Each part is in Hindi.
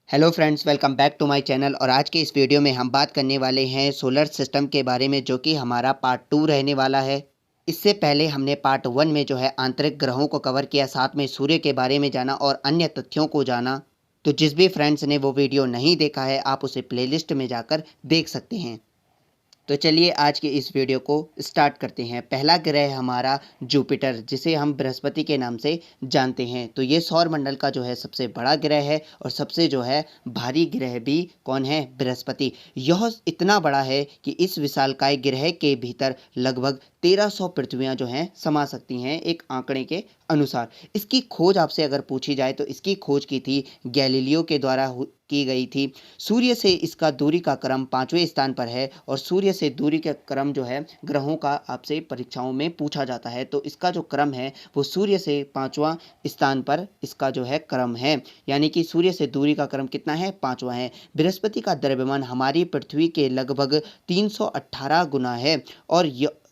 Hello friends, welcome back to my channel. और आज के इस वीडियो में हम बात करने वाले हैं सोलर सिस्टम के बारे में, जो कि हमारा पार्ट 2 रहने वाला है। इससे पहले हमने पार्ट 1 में जो है आंतरिक ग्रहों को कवर किया, साथ में सूर्य के बारे में जाना और अन्य तथ्यों को जाना। तो जिस भी फ्रेंड्स ने वो वीडियो नहीं देखा है, आप उसे प्लेलिस्ट में जाकर देख सकते हैं। तो चलिए आज के इस वीडियो को स्टार्ट करते हैं। पहला ग्रह हमारा जुपिटर, जिसे हम बृहस्पति के नाम से जानते हैं। तो ये सौर मंडल का जो है सबसे बड़ा ग्रह है और सबसे जो है भारी ग्रह भी कौन है? बृहस्पति। यह इतना बड़ा है कि इस विशालकाय ग्रह के भीतर लगभग 1300 पृथ्वियां जो हैं समा सकती हैं, एक आंकड़े के अनुसार। इसकी खोज आपसे अगर पूछी जाए तो इसकी खोज की थी गैलीलियो के द्वारा की गई थी। सूर्य से इसका दूरी का क्रम 5वें स्थान पर है और सूर्य से दूरी का क्रम जो है ग्रहों का आपसे परीक्षाओं में पूछा जाता है। तो इसका जो क्रम है वो सूर्य से 5वां स्थान पर इसका जो है क्रम है, यानी कि सूर्य से दूरी का क्रम कितना है? 5वां है। बृहस्पति का द्रव्यमान हमारी पृथ्वी के लगभग 318 गुना है और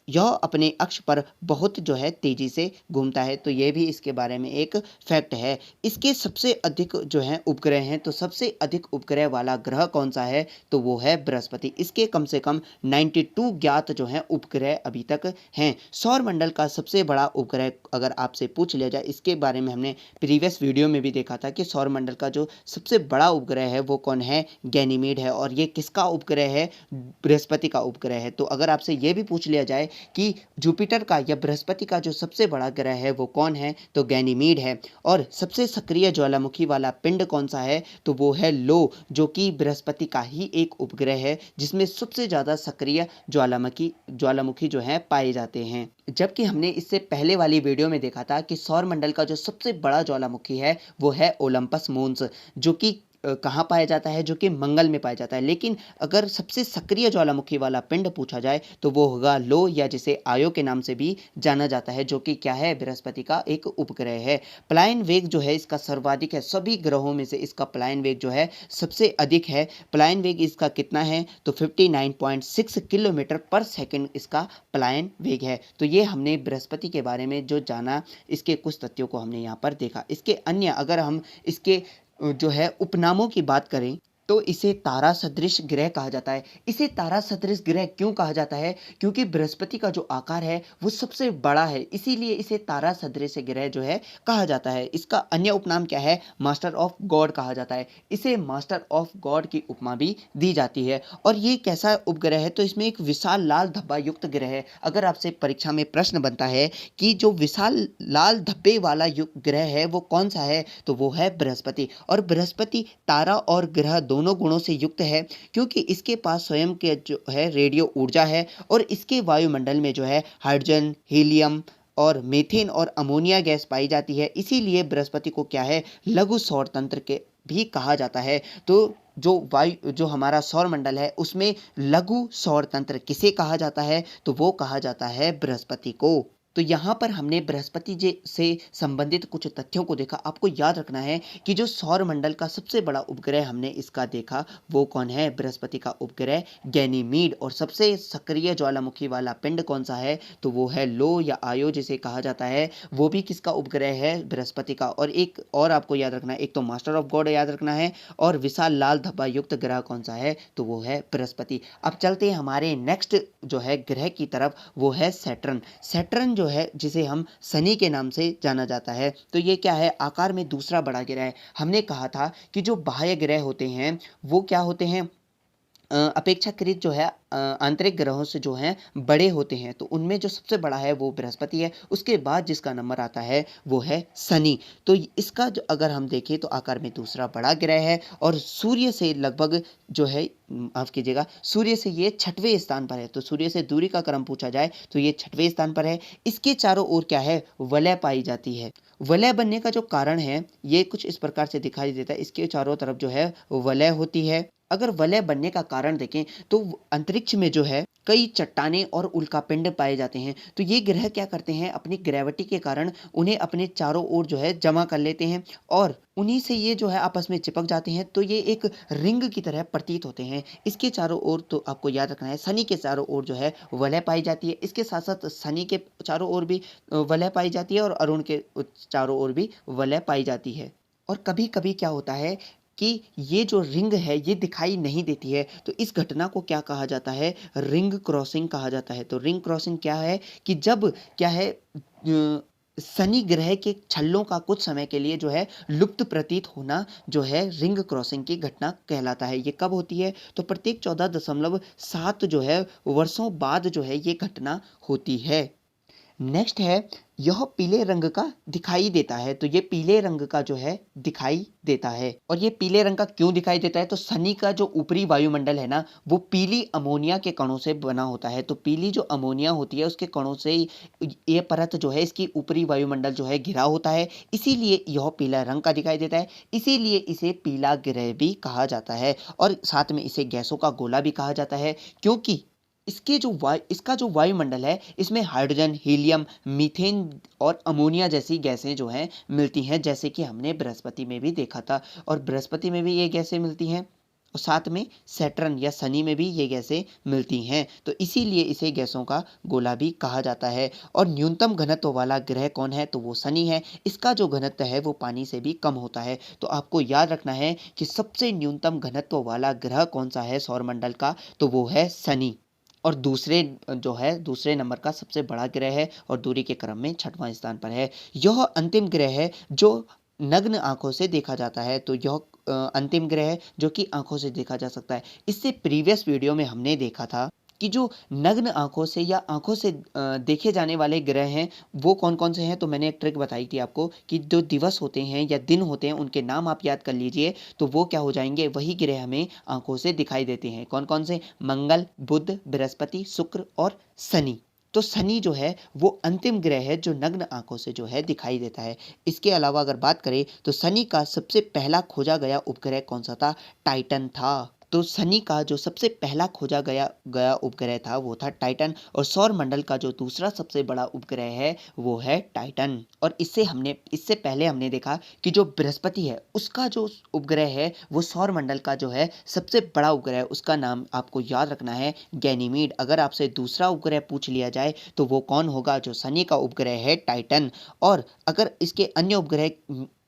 यह अपने अक्ष पर बहुत जो है तेजी से घूमता है। तो ये भी इसके बारे में एक फैक्ट है। इसके सबसे अधिक जो है उपग्रह हैं, तो सबसे अधिक उपग्रह वाला ग्रह कौन सा है? तो वो है बृहस्पति। इसके कम से कम 92 ज्ञात जो है उपग्रह अभी तक हैं। सौर मंडल का सबसे बड़ा उपग्रह अगर आपसे पूछ लिया जाए, इसके बारे में हमने प्रीवियस वीडियो में भी देखा था कि सौर मंडल का जो सबसे बड़ा उपग्रह है वो कौन है? गैनीमीड है। और ये किसका उपग्रह है? बृहस्पति का उपग्रह है। तो अगर आपसे ये भी पूछ लिया जाए कि जुपिटर का या बृहस्पति का जो सबसे बड़ा ग्रह है वो कौन है? तो गैनीमीड है। और सबसे सक्रिय ज्वालामुखी वाला पिंड कौन सा है? तो वो है लो, जो कि बृहस्पति का ही एक उपग्रह है जिसमें सबसे ज़्यादा सक्रिय ज्वालामुखी जो है पाए जाते हैं। जबकि हमने इससे पहले वाली वीडियो में देखा था कि सौर मंडल का जो सबसे बड़ा ज्वालामुखी है वो है ओलंपस मोन्स, जो कि कहाँ पाया जाता है? जो कि मंगल में पाया जाता है। लेकिन अगर सबसे सक्रिय ज्वालामुखी वाला पिंड पूछा जाए तो वो होगा लो, या जिसे आयो के नाम से भी जाना जाता है, जो कि क्या है? बृहस्पति का एक उपग्रह है। पलायन वेग जो है इसका सर्वाधिक है। सभी ग्रहों में से इसका पलायन वेग जो है सबसे अधिक है। पलायन वेग इसका कितना है? तो 59.6 किलोमीटर पर सेकंड इसका पलायन वेग है। तो ये हमने बृहस्पति के बारे में जो जाना, इसके कुछ तथ्यों को हमने यहाँ पर देखा। इसके अन्य अगर हम इसके जो है उपनामों की बात करें तो इसे तारा सदृश ग्रह कहा जाता है। इसे तारा सदृश ग्रह क्यों कहा जाता है? क्योंकि बृहस्पति का जो आकार है वो सबसे बड़ा है, इसीलिए इसे तारा सदृश ग्रह जो है कहा जाता है। इसका अन्य उपनाम क्या है? मास्टर ऑफ गॉड कहा जाता है। इसे मास्टर ऑफ गॉड की उपमा भी दी जाती है। और ये कैसा उपग्रह है? तो इसमें एक विशाल लाल धब्बा युक्त ग्रह है। अगर आपसे परीक्षा में प्रश्न बनता है कि जो विशाल लाल धब्बे वाला ग्रह है वो कौन सा है? तो वो है बृहस्पति। और बृहस्पति तारा और ग्रह दोनों गुणों से युक्त है, क्योंकि इसके पास स्वयं के जो है रेडियो ऊर्जा है और इसके वायुमंडल में जो है हाइड्रोजन, हीलियम और मीथेन और अमोनिया गैस पाई जाती है। इसीलिए बृहस्पति को क्या है? लघु सौर तंत्र के भी कहा जाता है। तो जो हमारा सौर मंडल है उसमें लघु सौर तंत्र किसे कहा जाता है? तो वो कहा जाता है बृहस्पति को। तो यहाँ पर हमने बृहस्पति जी से संबंधित कुछ तथ्यों को देखा। आपको याद रखना है कि जो सौर मंडल का सबसे बड़ा उपग्रह हमने इसका देखा वो कौन है? बृहस्पति का उपग्रह गैनीमीड। और सबसे सक्रिय ज्वालामुखी वाला पिंड कौन सा है? तो वो है लो, या आयो जिसे कहा जाता है। वो भी किसका उपग्रह है? बृहस्पति का। और एक और आपको याद रखना है, एक तो मास्टर ऑफ गॉड याद रखना है, और विशाल लाल धब्बा युक्त ग्रह कौन सा है? तो वो है बृहस्पति। अब चलते हैं हमारे नेक्स्ट जो है ग्रह की तरफ, वो है सैटर्न। सैटर्न जो है, जिसे हम शनि के नाम से जाना जाता है, तो ये क्या है? आकार में दूसरा बड़ा ग्रह है। हमने कहा था कि जो बाह्य ग्रह होते हैं वो क्या होते हैं? अपेक्षाकृत जो है आंतरिक ग्रहों से जो हैं बड़े होते हैं। तो उनमें जो सबसे बड़ा है वो बृहस्पति है। उसके बाद जिसका नंबर आता है वो है शनि। तो इसका जो अगर हम देखें तो आकार में दूसरा बड़ा ग्रह है और सूर्य से लगभग जो है, माफ कीजिएगा, सूर्य से ये 6वें स्थान पर है। तो सूर्य से दूरी का क्रम पूछा जाए तो ये 6वें स्थान पर है। इसके चारों ओर क्या है? वलय पाई जाती है। वलय बनने का जो कारण है ये कुछ इस प्रकार से दिखाई देता है। इसके चारों तरफ जो है वलय होती है। अगर वलय बनने का कारण देखें तो अंतरिक्ष में जो है कई चट्टानें और उल्कापिंड पाए जाते हैं। तो ये ग्रह क्या करते हैं? अपनी ग्रेविटी के कारण उन्हें अपने चारों ओर जो है जमा कर लेते हैं और उन्हीं से ये जो है आपस में चिपक जाते हैं। तो ये एक रिंग की तरह प्रतीत होते हैं। इसके चारों ओर तो आपको याद रखना है, शनि के चारों ओर जो है वलय पाई जाती है। इसके साथ साथ शनि के चारों ओर भी वलय पाई जाती है और अरुण के चारों ओर भी वलय पाई जाती है। और कभी कभी क्या होता है कि ये जो रिंग है ये दिखाई नहीं देती है, तो इस घटना को क्या कहा जाता है? रिंग क्रॉसिंग कहा जाता है। तो रिंग क्रॉसिंग क्या है कि जब क्या है शनि ग्रह के छल्लों का कुछ समय के लिए जो है लुप्त प्रतीत होना जो है रिंग क्रॉसिंग की घटना कहलाता है। ये कब होती है? तो प्रत्येक 14.7 जो है वर्षों बाद जो है ये घटना होती है। नेक्स्ट है, यह पीले रंग का दिखाई देता है। तो ये पीले रंग का जो है दिखाई देता है। और ये पीले रंग का क्यों दिखाई देता है? तो शनि का जो ऊपरी वायुमंडल है ना, वो पीली अमोनिया के कणों से बना होता है। तो पीली जो अमोनिया होती है उसके कणों से ये परत जो है इसकी ऊपरी वायुमंडल जो है घिरा होता है, इसीलिए यह पीला रंग का दिखाई देता है। इसीलिए इसे पीला ग्रह भी कहा जाता है और साथ में इसे गैसों का गोला भी कहा जाता है, क्योंकि इसका जो वायुमंडल है इसमें हाइड्रोजन, हीलियम, मीथेन और अमोनिया जैसी गैसें जो हैं मिलती हैं, जैसे कि हमने बृहस्पति में भी देखा था। और बृहस्पति में भी ये गैसें मिलती हैं और साथ में सैटर्न या शनि में भी ये गैसें मिलती हैं। तो इसीलिए इसे गैसों का गोला भी कहा जाता है। और न्यूनतम घनत्व वाला ग्रह कौन है? तो वो शनि है। इसका जो घनत्व है वो पानी से भी कम होता है। तो आपको याद रखना है कि सबसे न्यूनतम घनत्व वाला ग्रह कौन सा है सौरमंडल का? तो वो है शनि। और दूसरे नंबर का सबसे बड़ा ग्रह है और दूरी के क्रम में छठवां स्थान पर है। यह अंतिम ग्रह है जो नग्न आंखों से देखा जाता है। तो यह अंतिम ग्रह है जो कि आंखों से देखा जा सकता है। इससे प्रीवियस वीडियो में हमने देखा था कि जो नग्न आंखों से या आंखों से देखे जाने वाले ग्रह हैं वो कौन कौन से हैं। तो मैंने एक ट्रिक बताई थी आपको कि जो दिवस होते हैं या दिन होते हैं उनके नाम आप याद कर लीजिए, तो वो क्या हो जाएंगे, वही ग्रह हमें आंखों से दिखाई देते हैं। कौन कौन से? मंगल, बुध, बृहस्पति, शुक्र और शनि। तो शनि जो है वो अंतिम ग्रह है जो नग्न आंखों से जो है दिखाई देता है। इसके अलावा अगर बात करें तो शनि का सबसे पहला खोजा गया उपग्रह कौन सा था? टाइटन था। तो शनि का जो सबसे पहला खोजा गया उपग्रह था वो था टाइटन। और सौर मंडल का जो दूसरा सबसे बड़ा उपग्रह है वो है टाइटन। और इससे पहले हमने देखा कि जो बृहस्पति है उसका जो उपग्रह है वो सौर मंडल का जो है सबसे बड़ा उपग्रह है, उसका नाम आपको याद रखना है गैनीमीड। अगर आपसे दूसरा उपग्रह पूछ लिया जाए तो वो कौन होगा? जो शनि का उपग्रह है टाइटन। और अगर इसके अन्य उपग्रह,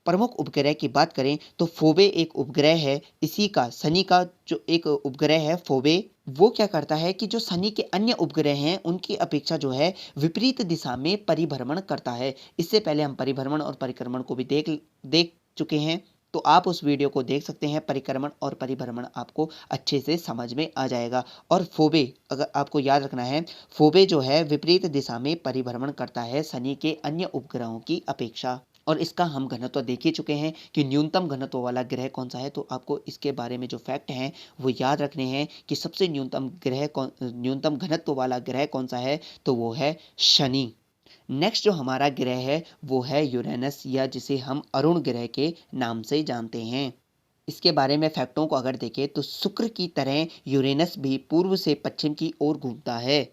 प्रमुख उपग्रह की बात करें तो फोबे एक उपग्रह है इसी का। शनि का जो एक उपग्रह है फोबे, वो क्या करता है कि जो शनि के अन्य उपग्रह हैं उनकी अपेक्षा जो है विपरीत दिशा में परिभ्रमण करता है। इससे पहले हम परिभ्रमण और परिक्रमण को भी देख चुके हैं, तो आप उस वीडियो को देख सकते हैं। परिक्रमण और परिभ्रमण आपको अच्छे से समझ में आ जाएगा। और फोबे, अगर आपको याद रखना है, फोबे जो है विपरीत दिशा में परिभ्रमण करता है शनि के अन्य उपग्रहों की अपेक्षा। और इसका हम घनत्व देख ही चुके हैं कि न्यूनतम घनत्व वाला ग्रह कौन सा है। तो आपको इसके बारे में जो फैक्ट हैं वो याद रखने हैं कि सबसे न्यूनतम घनत्व वाला ग्रह कौन सा है? तो वो है शनि। नेक्स्ट जो हमारा ग्रह है वो है यूरेनस, या जिसे हम अरुण ग्रह के नाम से जानते हैं। इसके बारे में फैक्टों को अगर देखें तो शुक्र की तरह यूरेनस भी पूर्व से पश्चिम की ओर घूमता है।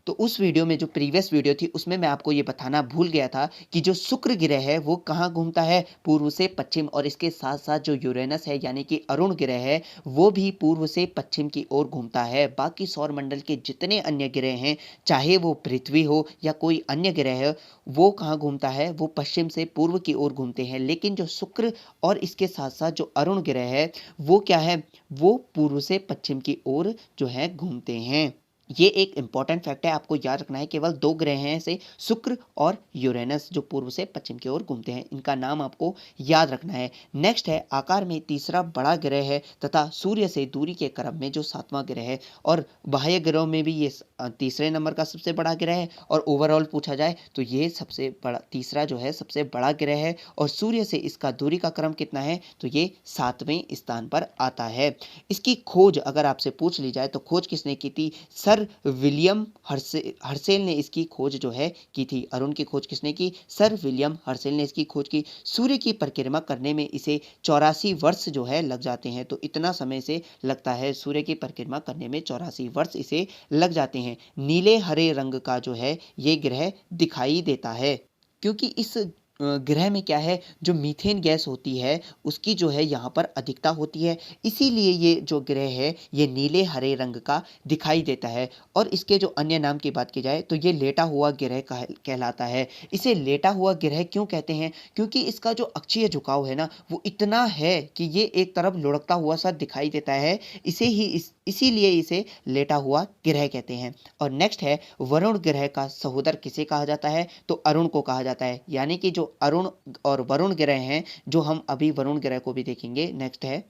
तो उस वीडियो में, जो प्रीवियस वीडियो थी, उसमें मैं आपको ये बताना भूल गया था कि जो शुक्र ग्रह है वो कहाँ घूमता है? पूर्व से पश्चिम। और इसके साथ साथ जो यूरेनस है यानी कि अरुण ग्रह है वो भी पूर्व से पश्चिम की ओर घूमता है। बाकी सौर मंडल के जितने अन्य ग्रह हैं, चाहे वो पृथ्वी हो या कोई अन्य ग्रह है, वो कहाँ घूमता है? वो पश्चिम से पूर्व की ओर घूमते हैं। लेकिन जो शुक्र और इसके साथ साथ जो अरुण ग्रह है वो क्या है? वो पूर्व से पश्चिम की ओर जो है घूमते हैं। ये एक इंपॉर्टेंट फैक्ट है, आपको याद रखना है। केवल दो ग्रह हैं ऐसे, शुक्र और यूरेनस, जो पूर्व से पश्चिम की ओर घूमते हैं। इनका नाम आपको याद रखना है। नेक्स्ट है, आकार में तीसरा बड़ा ग्रह है तथा सूर्य से दूरी के क्रम में जो सातवां ग्रह है। और बाह्य ग्रहों में भी ये तीसरे नंबर का सबसे बड़ा ग्रह है। और ओवरऑल पूछा जाए तो ये सबसे बड़ा, तीसरा जो है सबसे बड़ा ग्रह है। और सूर्य से इसका दूरी का क्रम कितना है? तो ये 7वें स्थान पर आता है। इसकी खोज अगर आपसे पूछ ली जाए तो खोज किसने की थी? सर विलियम हर्सेल ने इसकी खोज जो है की थी। अरुण की खोज किसने की? सर विलियम हर्सेल ने इसकी खोज की। सूर्य की परिक्रमा करने में इसे 84 वर्ष जो है लग जाते हैं। तो इतना समय से लगता है सूर्य की परिक्रमा करने में, 84 वर्ष इसे लग जाते हैं। नीले हरे रंग का जो है ये ग्रह दिखाई देता है, क्योंकि इस ग्रह में क्या है, जो मीथेन गैस होती है उसकी जो है यहाँ पर अधिकता होती है, इसीलिए ये जो ग्रह है ये नीले हरे रंग का दिखाई देता है। और इसके जो अन्य नाम की बात की जाए तो ये लेटा हुआ ग्रह कहलाता है। इसे लेटा हुआ ग्रह क्यों कहते हैं, क्योंकि इसका जो अक्षीय झुकाव है ना वो इतना है कि ये एक तरफ लुढ़कता हुआ सा दिखाई देता है, इसीलिए इसे लेटा हुआ ग्रह कहते हैं। और नेक्स्ट है, वरुण ग्रह का सहोदर किसे कहा जाता है, तो अरुण को कहा जाता है। यानी कि जो अरुण और वरुण ग्रह हैं, जो हम अभी वरुण ग्रह को भी देखेंगे, नेक्स्ट है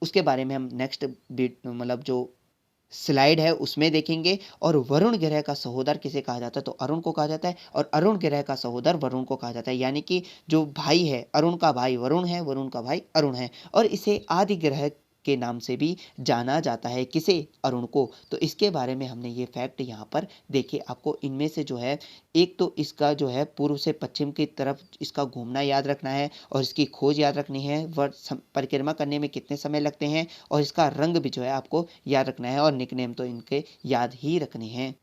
उसके बारे में हम नेक्स्ट मतलब जो स्लाइड है उसमें देखेंगे। और वरुण ग्रह का सहोदर किसे कहा जाता है, तो अरुण को कहा जाता है, और अरुण ग्रह का सहोदर वरुण को कहा जाता है। यानी कि जो भाई है, अरुण का भाई वरुण है, वरुण का भाई अरुण है, और इसे आदि ग्रह के नाम से भी जाना जाता है। किसे, अरुण को। तो इसके बारे में हमने ये फैक्ट यहाँ पर देखे। आपको इनमें से जो है, एक तो इसका जो है पूर्व से पश्चिम की तरफ इसका घूमना याद रखना है, और इसकी खोज याद रखनी है, परिक्रमा करने में कितने समय लगते हैं, और इसका रंग भी जो है आपको याद रखना है, और निकनेम तो इनके याद ही रखने हैं।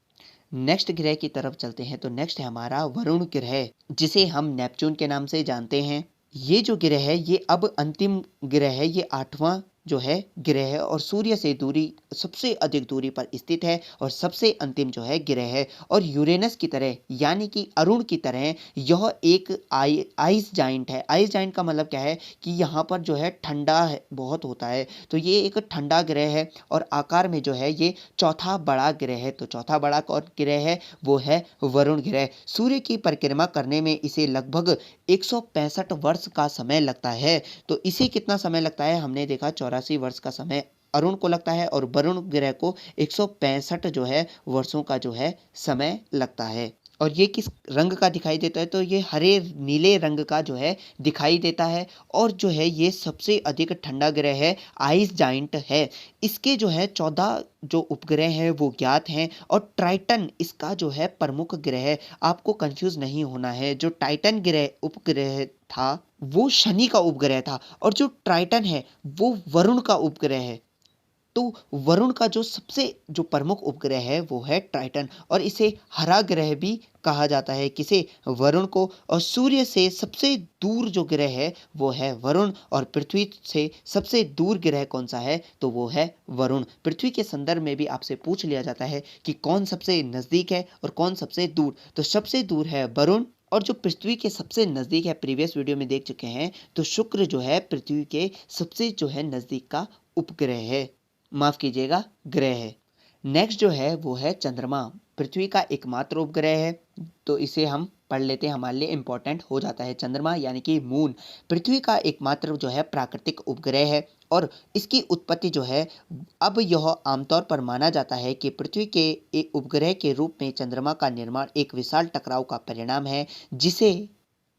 नेक्स्ट ग्रह की तरफ चलते हैं। तो नेक्स्ट है हमारा वरुण ग्रह, जिसे हम नेपच्यून के नाम से जानते हैं। ये जो ग्रह है ये अब अंतिम ग्रह है, ये 8वां जो है ग्रह है, और सूर्य से दूरी सबसे अधिक दूरी पर स्थित है, और सबसे अंतिम जो है ग्रह है। और यूरेनस की तरह यानी कि अरुण की तरह यह एक आइस जाइंट है। आइस जाइंट का मतलब क्या है कि यहाँ पर जो है ठंडा है, बहुत होता है, तो ये एक ठंडा ग्रह है, और आकार में जो है ये चौथा बड़ा ग्रह है। तो चौथा बड़ा कौन ग्रह है, वो है वरुण ग्रह। सूर्य की परिक्रमा करने में इसे लगभग 165 वर्ष का समय लगता है। तो इसे कितना समय लगता है, हमने देखा 84 वर्ष का समय अरुण को लगता है, और वरुण ग्रह को 165 जो है वर्षों का जो है समय लगता है। और ये किस रंग का दिखाई देता है, तो ये हरे नीले रंग का जो है दिखाई देता है। और जो है ये सबसे अधिक ठंडा ग्रह है, आइस जाइंट है। इसके जो है 14 जो उपग्रह हैं वो ज्ञात हैं, और ट्राइटन इसका जो है प्रमुख ग्रह है। आपको कंफ्यूज नहीं होना है, जो टाइटन ग्रह उपग्रह था वो शनि का उपग्रह था, और जो ट्राइटन है वो वरुण का उपग्रह है। तो वरुण का जो सबसे जो प्रमुख उपग्रह है वो है ट्राइटन, और इसे हरा ग्रह भी कहा जाता है। किसे, वरुण को। और सूर्य से सबसे दूर जो ग्रह है वो है वरुण, और पृथ्वी से सबसे दूर ग्रह कौन सा है, तो वो है वरुण। पृथ्वी के संदर्भ में भी आपसे पूछ लिया जाता है कि कौन सबसे नजदीक है और कौन सबसे दूर, तो सबसे दूर है वरुण। और जो पृथ्वी के सबसे नजदीक है, प्रीवियस वीडियो में देख चुके हैं, तो शुक्र जो है पृथ्वी के सबसे जो है नजदीक का उपग्रह है, माफ कीजिएगा ग्रह है। नेक्स्ट जो है वो है चंद्रमा, पृथ्वी का एकमात्र उपग्रह है। तो इसे हम पढ़ लेते हैं, हमारे लिए इंपॉर्टेंट हो जाता है। चंद्रमा यानी कि मून पृथ्वी का एकमात्र जो है प्राकृतिक उपग्रह है, और इसकी उत्पत्ति जो है, अब यह आमतौर पर माना जाता है कि पृथ्वी के एक उपग्रह के रूप में चंद्रमा का निर्माण एक विशाल टकराव का परिणाम है, जिसे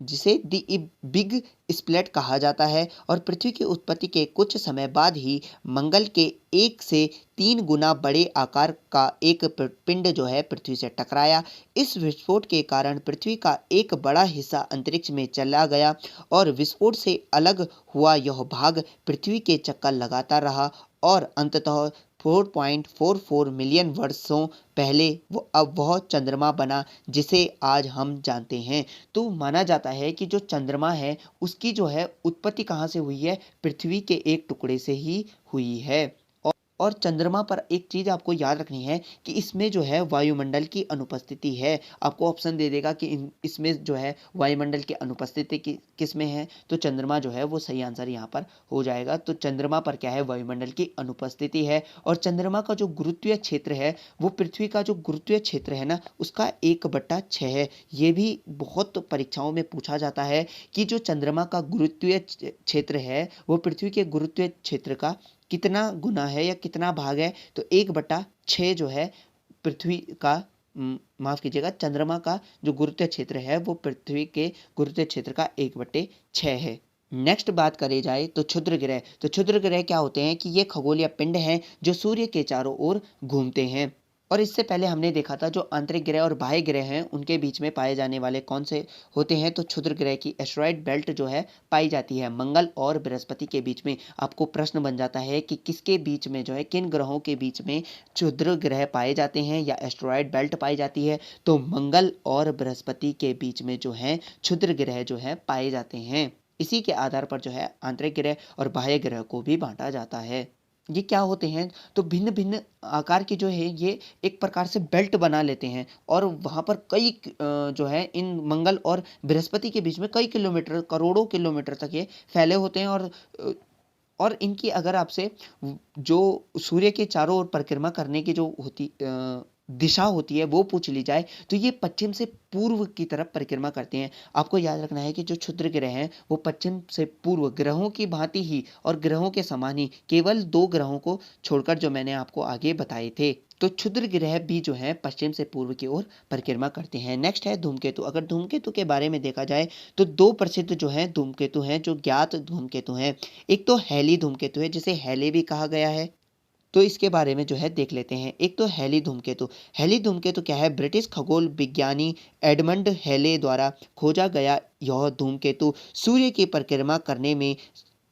जिसे द बिग स्प्लिट कहा जाता है। और पृथ्वी की उत्पत्ति के कुछ समय बाद ही मंगल के 1 से 3 गुना बड़े आकार का एक पिंड जो है पृथ्वी से टकराया। इस विस्फोट के कारण पृथ्वी का एक बड़ा हिस्सा अंतरिक्ष में चला गया, और विस्फोट से अलग हुआ यह भाग पृथ्वी के चक्कर लगाता रहा, और अंततः 4.44 मिलियन वर्षों पहले अब वह चंद्रमा बना जिसे आज हम जानते हैं। तो माना जाता है कि जो चंद्रमा है उसकी जो है उत्पत्ति कहाँ से हुई है, पृथ्वी के एक टुकड़े से ही हुई है। और चंद्रमा पर एक चीज़ आपको याद रखनी है कि इसमें जो है वायुमंडल की अनुपस्थिति है। आपको ऑप्शन दे देगा कि इसमें जो है वायुमंडल की अनुपस्थिति किस में है, तो चंद्रमा जो है वो सही आंसर यहाँ पर हो जाएगा। तो चंद्रमा पर क्या है, वायुमंडल की अनुपस्थिति है। और चंद्रमा का जो गुरुत्वीय क्षेत्र है वो पृथ्वी का जो गुरुत्वीय क्षेत्र है ना उसका 1/6 है। ये भी बहुत परीक्षाओं में पूछा जाता है कि जो चंद्रमा का गुरुत्वीय क्षेत्र है वो पृथ्वी के गुरुत्वीय क्षेत्र का कितना गुना है या कितना भाग है, तो 1/6 जो है पृथ्वी का, माफ कीजिएगा, चंद्रमा का जो गुरुत्वीय क्षेत्र है वो पृथ्वी के गुरुत्वीय क्षेत्र का 1/6 है। नेक्स्ट बात करी जाए तो क्षुद्र ग्रह। तो क्षुद्र ग्रह क्या होते हैं कि ये खगोलीय पिंड हैं जो सूर्य के चारों ओर घूमते हैं। और इससे पहले हमने देखा था जो आंतरिक ग्रह और बाह्य ग्रह हैं उनके बीच में पाए जाने वाले कौन से होते हैं, तो क्षुद्र ग्रह की एस्टेरॉयड बेल्ट जो है पाई जाती है। मंगल और बृहस्पति के बीच में आपको प्रश्न बन जाता है कि किसके बीच में जो है, किन ग्रहों के बीच में क्षुद्र ग्रह पाए जाते हैं या एस्टेरॉयड बेल्ट पाई जाती है, तो मंगल और बृहस्पति के बीच में जो है क्षुद्र ग्रह जो है पाए जाते हैं। इसी के आधार पर जो है आंतरिक ग्रह और बाह्य ग्रह को भी बांटा जाता है। ये क्या होते हैं, तो भिन्न भिन्न आकार के जो है ये एक प्रकार से बेल्ट बना लेते हैं और वहाँ पर कई जो है इन मंगल और बृहस्पति के बीच में कई किलोमीटर, करोड़ों किलोमीटर तक ये फैले होते हैं। और इनकी अगर आपसे जो सूर्य के चारों ओर परिक्रमा करने की जो दिशा होती है वो पूछ ली जाए, तो ये पश्चिम से पूर्व की तरफ परिक्रमा करते हैं। आपको याद रखना है कि जो क्षुद्र ग्रह हैं वो पश्चिम से पूर्व ग्रहों की भांति ही और ग्रहों के समान ही केवल 2 ग्रहों को छोड़कर जो मैंने आपको आगे बताए थे, तो क्षुद्र ग्रह भी जो है पश्चिम से पूर्व की ओर परिक्रमा करते हैं। नेक्स्ट है धूमकेतु। अगर धूमकेतु के बारे में देखा जाए तो 2 प्रसिद्ध जो है धूमकेतु हैं, जो ज्ञात धूमकेतु हैं। एक तो हैली धूमकेतु है, जिसे हैले भी कहा गया है, तो इसके बारे में जो है देख लेते हैं। एक तो हैली धूमकेतु। हैली धूमकेतु क्या है, ब्रिटिश खगोल विज्ञानी एडमंड हैले द्वारा खोजा गया यह धूमकेतु सूर्य की परिक्रमा करने में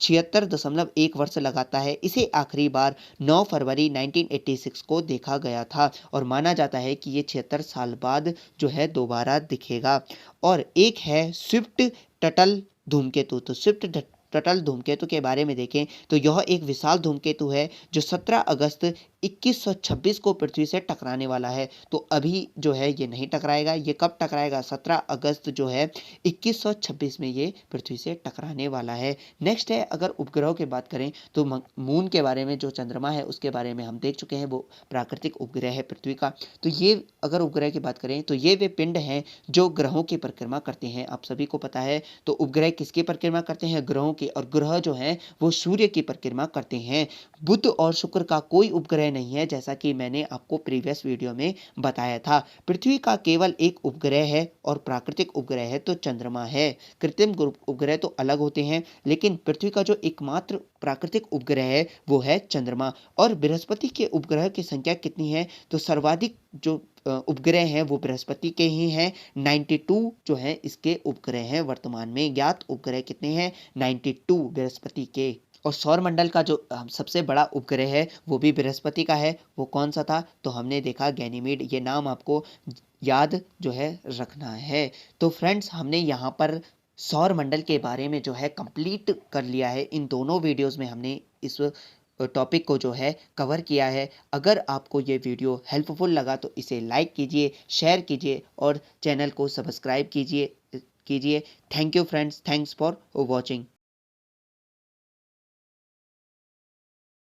76.1 वर्ष लगाता है। इसे आखिरी बार 9 फरवरी 1986 को देखा गया था और माना जाता है कि ये 76 साल बाद जो है दोबारा दिखेगा। और एक है स्विफ्ट टटल धूमकेतु। तो स्विफ्ट टटल धूमकेतु के बारे में देखें तो यह एक विशाल धूमकेतु है जो 17 अगस्त 2126 को पृथ्वी से टकराने वाला है। तो अभी जो है ये नहीं टकराएगा। ये कब टकराएगा, 17 अगस्त जो है 2126 में ये पृथ्वी से टकराने वाला है। नेक्स्ट है, अगर उपग्रहों की बात करें तो मून के बारे में, जो चंद्रमा है उसके बारे में हम देख चुके हैं, वो प्राकृतिक उपग्रह है पृथ्वी का। तो ये अगर उपग्रह की बात करें तो ये वे पिंड हैं जो ग्रहों की परिक्रमा करते हैं। आप सभी को पता है। तो उपग्रह किसकी परिक्रमा करते हैं, ग्रहों की, और ग्रह जो हैं वो सूर्य की परिक्रमा करते हैं। बुध और शुक्र का कोई उपग्रह नहीं है, जैसा कि मैंने आपको प्रीवियस वीडियो में बताया था। पृथ्वी का केवल एक उपग्रह है और प्राकृतिक उपग्रह है तो चंद्रमा है। कृत्रिम उपग्रह तो अलग होते हैं, लेकिन पृथ्वी का जो एकमात्र प्राकृतिक उपग्रह है वो है चंद्रमा। और बृहस्पति के उपग्रह की संख्या कितनी है, तो सर्वाधिक जो उपग्रह हैं वो बृहस्पति के ही हैं। 92 जो है इसके उपग्रह हैं। वर्तमान में ज्ञात उपग्रह कितने हैं, 92 बृहस्पति के। और सौर मंडल का जो सबसे बड़ा उपग्रह है वो भी बृहस्पति का है। वो कौन सा था, तो हमने देखा गैनीमेड। ये नाम आपको याद जो है रखना है। तो फ्रेंड्स, हमने यहाँ पर सौर मंडल के बारे में जो है कंप्लीट कर लिया है। इन दोनों वीडियोस में हमने इस टॉपिक को जो है कवर किया है। अगर आपको ये वीडियो हेल्पफुल लगा तो इसे लाइक कीजिए, शेयर कीजिए और चैनल को सब्सक्राइब कीजिए। Thank you friends, thanks for watching.